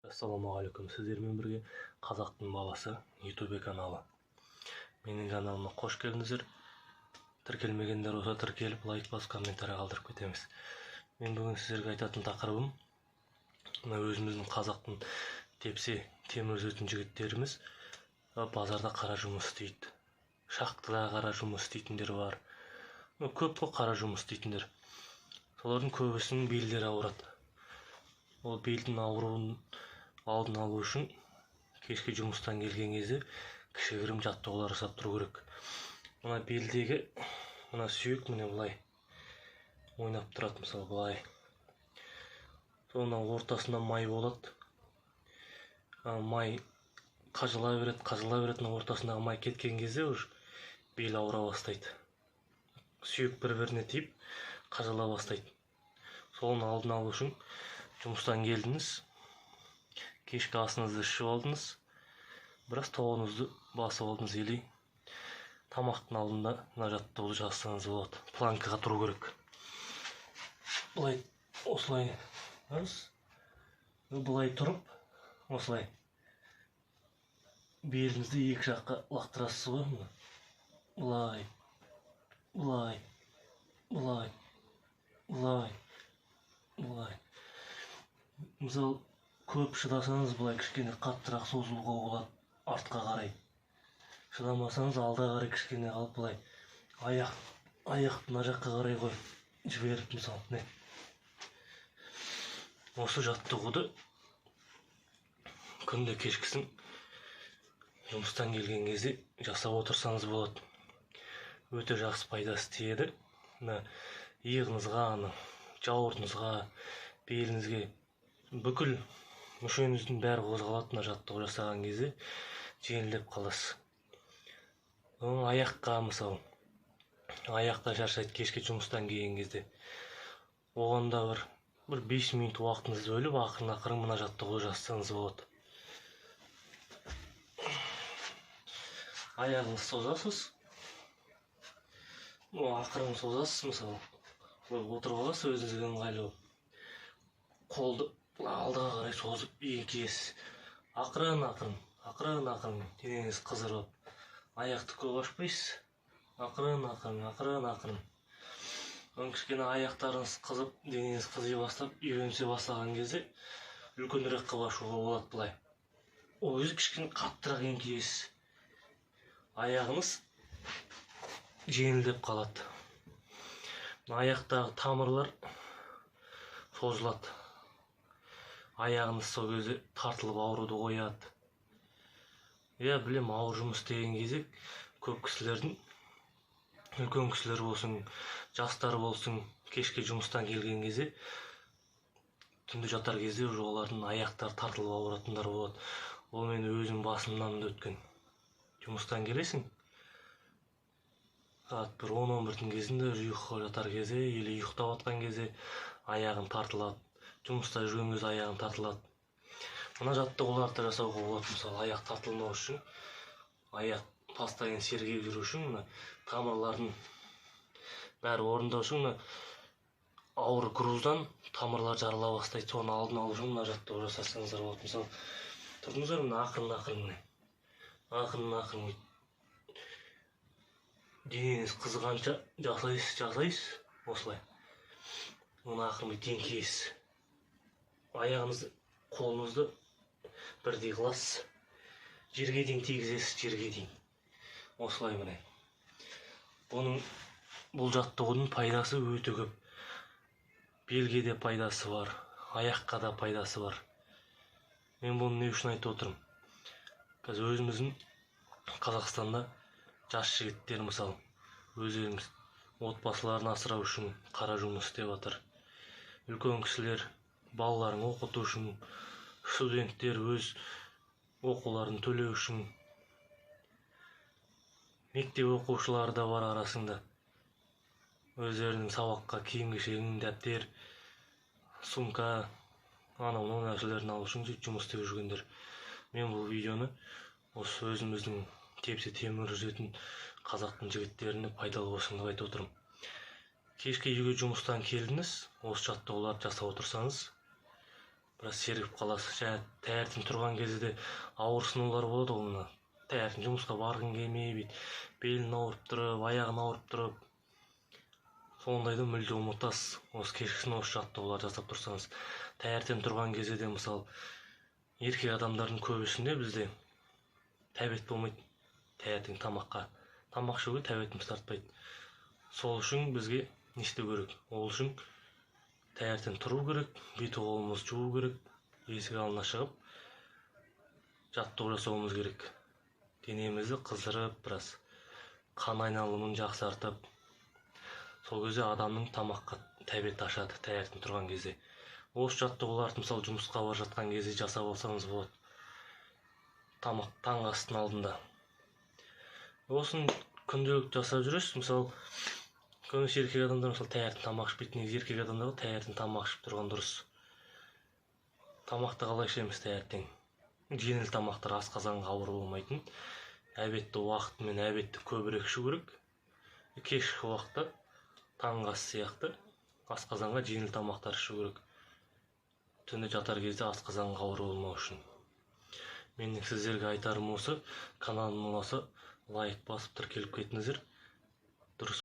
Ассалаумағалейкум, сіздермен бірге Қазақтың баласы YouTube каналы. Менің каналыма қош келдіңіздер. Тіркелмегендер болса тіркеліп, лайк басып, комментарий қалдырып кетеміз. Мен бүгін сіздерге айтатын тақырыбым, мына өзіміздің қазақтың тепсе темір үзетін жігіттеріміз базарда қара жұмыс істейді. Шахтада қара жұмыс істейтіндер бар. Көп қой қара жұмыс істейтіндер. Солардың көбісінің белдері ауырады. Ол белдің ауруын алдын алу үшін кешке жұмыстан келген кезде кішігірім жаттығулар жасап тұру керек. Мына белдегі мына сүйек міне былай ойнап тұрады, мысалы былай. Соның ортасында май болады. Май қажыла береді. Ортасындағы май кеткен кезде уже бел ауыра бастайды. Сүйек бір-біріне тиіп қажыла бастайды. Соның алдын алу үшін жұмыстан келдіңіз, кешкі асыңызды ішіп алдыңыз, біраз тоғыңызды басып алдыңыз, или тамақтың алдында мына жаттығуды жасаңыз болады. Планкаға тұру керек. Былай, осылай, былай тұрып, осылай беліңізді екі жаққа лақтырасыз ғой. Былай, былай, былай, былай, былай. Мысалы, көп шыдасаңыз былай кішкене қаттырақ созылуға болады, артқа қарай. Шыдамасаңыз алда қарай кішкене қалып былай аяқ мына жаққа қарай қой жіберіп, мысалы. Осы жаттығуды күнде кешкісін жұмыстан келген кезде жасап отырсаңыз болады. Өте жақсы пайдасы тиеді. Иығыңызға, жауырыныңызға, беліңізге, бүкіл мүшеңіздің бәрі қозғалады. Мына жаттығу жасаған кезде жеңілдеп қаласыз. Аяққа, мысалы, аяқта шаршайды кешке жұмыстан келген кезде. Оғанда бір 5 минут уақытыңызды бөліп, ақырын мына жаттығуды жасасаңыз болады. Аяғыңызды созасыз. Ақырын созасыз, мысалы. Отырып аласыз, өзіңізге ыңғайлы. Қолды алдаға қарай созып еңкейесіз. Ақырын денеңіз қызырып, аяқты көп ашпайсыз. Ақырын. Кішкене аяқтарыңыз қызып, денеңіз қызи бастап, үйренісе бастаған кезде үлкенірек қылып ашуға болады былай. Ол кезде кішкене қаттырақ еңкейесіз. Аяғыңыз жеңілдеп қалады. Аяқтағы тамырлар созылады. Аяғыңыз сол кезде тартылып ауруды қояды. Білем, ауыр жұмыс деген кезде көп кісілердің, үлкен кісілер болсын, жастар болсын, кешке жұмыстан келген кезде, түнде жатар кезде олардың аяқтары тартылып ауыратындар болады. Ол мен өзім басымнан да өткен. Жұмыстан келесің, сағат 10-11 кезінде ұйқыға жатар кезде, или ұйықтап жатқан кезде аяғын тартылады. Жұмыста жүрген кезде аяғын тартылады. Мына жаттығуларды жасауға болады. Мысалы, аяқ тартылмау үшін, аяқ постоянно сергек жүру үшін, тамырлардың бәрі орындау үшін, ауыр груздан тамырлар жарыла бастайды. Соны алдын алу үшін мына жаттығу жасасаңыздар болады. Мысалы, тұрдыңыздар, ақырын. Денеңіз қызғанша жасайсыз, осылай. Оны ақырын еңкейесіз. Аяғыңызды, қолыңызды бірдей қыласыз. Жерге дейін тигізесіз, Осылай міне. Бұл жаттығудың пайдасы өте көп. Белге де пайдасы бар, аяққа да пайдасы бар. Мен бұны не үшін айтып отырмын? Қазір өзіміздің Қазақстанда жас жігіттер, мысалы, өздеріңіз отбасыларын асырау үшін қара жұмыс істеп жатыр. Үлкен кісілер балаларын оқыту үшін, студенттер өз оқуларын төлеу үшін, мектеп оқушылары да бар арасында. Өздерінің сабаққа киім-кешегін, дәптер, сумка, анау нәрселерін алу үшін жұмыс істеп жүргендер. Мен бұл видеоны осы өзіміздің тепсе темір үзетін қазақтың жігіттеріне пайдалы болсын деп айтып отырмын. Кешке үйге жұмыстан келдіңіз, осы жаттығуларды жасап отырсаңыз, біраз сергіп қаласыз. Және таңертең тұрған кезде ауырсынулар болады ғой мына. Таңертең жұмысқа барғың келмей, белін ауырып тұрып, аяғын ауырып тұрып, сондайды мүлде ұмытасыз. Осы кешкісін осы жаттығулар жасап тұрсаңыз, таңертең тұрған кезде мысалы еркек адамдардың көбісінде бізде тәбет болмайды. Таңертең тамақ ішуге тәбетіміз тартпайды. Сол үшін бізге не істеу керек? Ол үшін таңертең тұру керек, беті қолымызды жуу керек, есік алдына шығып жаттығу жасауымыз керек. Денемізді қыздырып, біраз қан айналымын жақсартып, сол кезде адамның тамаққа тәбеті ашады таңертең тұрған кезде. Осы жаттығуларды мысалы жұмысқа бара жатқан кезде жасап алсаңыз болады. Таңғы астың алдында. Осын күнделік жасап жүресіз. Мысалы көбінесе еркек адамдар мысалы таңертең тамақ ішпейді. Негізі еркек адамдар таңертең тамақ ішіп тұрған дұрыс. Тамақты қалай ішеміз таңертең? Жеңіл тамақтар асқазанға ауыр болмайтын. Обедті уақытымен обедті көбірек ішу керек. Кешкі уақытта таңғы ас сияқты асқазанға жеңіл тамақтар ішу керек. Түнде жатар кезде асқазанға ауыр болмау үшін. Менің сіздерге айтарым осы. Каналым ұнаса лайк басып тіркеліп кетіңіздер. Дұрыс.